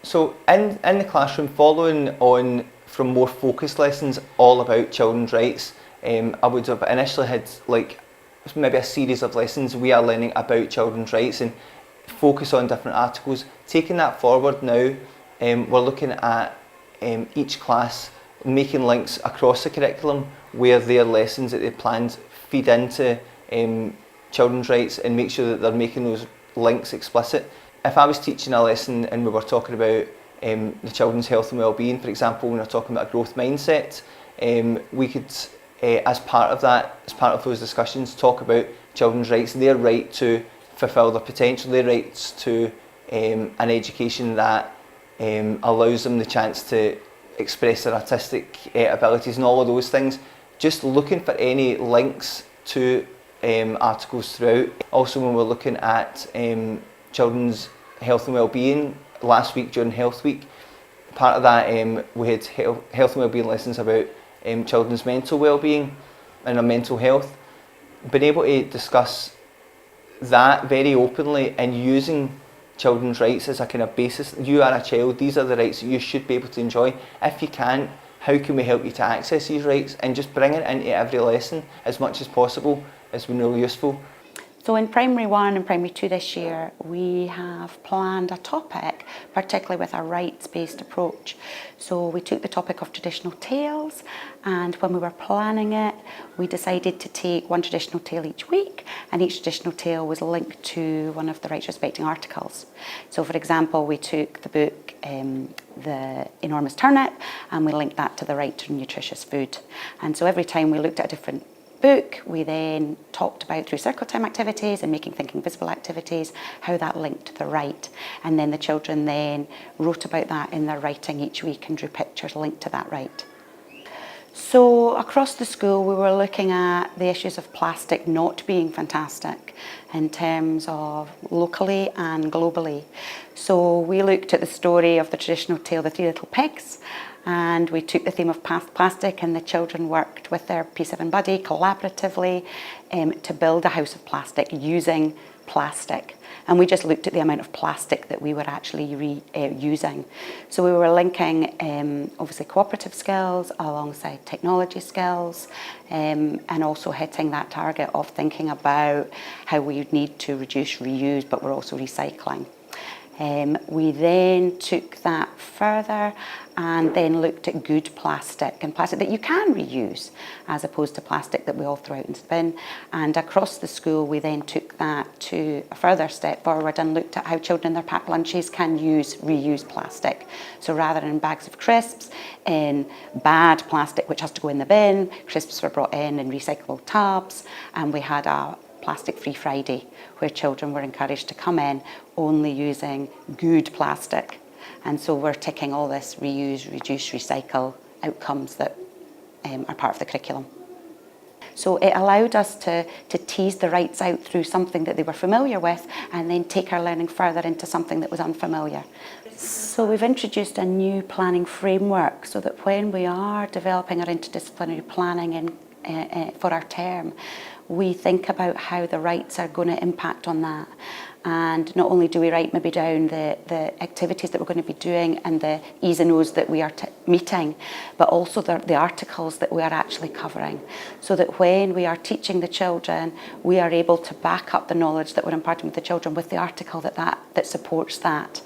So in the classroom, following on from more focused lessons all about children's rights, I would have initially had like maybe a series of lessons we are learning about children's rights and focus on different articles. Taking that forward now, we're looking at each class making links across the curriculum where their lessons that they planned feed into children's rights and make sure that they're making those links explicit. If I was teaching a lesson and we were talking about the children's health and well-being, for example, when we're talking about a growth mindset, we could, as part of that, as part of those discussions, talk about children's rights, their right to fulfil their potential, their rights to an education that allows them the chance to express their artistic abilities and all of those things. Just looking for any links to articles throughout. Also, when we're looking at children's health and well-being, last week during Health Week, part of that we had health and well-being lessons about children's mental well-being and their mental health. Being able to discuss that very openly and using children's rights as a kind of basis. You are a child, these are the rights that you should be able to enjoy. If you can't, how can we help you to access these rights? And just bring it into every lesson as much as possible has been really useful. So in Primary 1 and Primary 2 this year, we have planned a topic, particularly with a rights-based approach. So we took the topic of traditional tales, and when we were planning it, we decided to take one traditional tale each week, and each traditional tale was linked to one of the rights-respecting articles. So for example, we took the book The Enormous Turnip, and we linked that to the right to nutritious food. And so every time we looked at a different book, we then talked about through circle time activities and making thinking visible activities how that linked to the right, and then the children then wrote about that in their writing each week and drew pictures linked to that right. So across the school we were looking at the issues of plastic not being fantastic in terms of locally and globally. So we looked at the story of the traditional tale The Three Little Pigs, and we took the theme of plastic, and the children worked with their P7 buddy collaboratively to build a house of plastic using plastic. And we just looked at the amount of plastic that we were actually using. So we were linking obviously cooperative skills alongside technology skills, and also hitting that target of thinking about how we need to reduce, reuse, but we're also recycling. We then took that further and then looked at good plastic and plastic that you can reuse as opposed to plastic that we all throw out and spin. And across the school we then took that to a further step forward and looked at how children in their packed lunches can reuse plastic. So rather than bags of crisps in bad plastic which has to go in the bin, crisps were brought in recyclable tubs, and we had a Plastic Free Friday, where children were encouraged to come in only using good plastic. And so we're ticking all this reuse, reduce, recycle outcomes that are part of the curriculum. So it allowed us to tease the rights out through something that they were familiar with and then take our learning further into something that was unfamiliar. So we've introduced a new planning framework so that when we are developing our interdisciplinary planning for our term, we think about how the rights are going to impact on that. And not only do we write maybe down the activities that we're going to be doing and the E's and O's that we are meeting, but also the articles that we are actually covering, so that when we are teaching the children, we are able to back up the knowledge that we're imparting with the children with the article that supports that.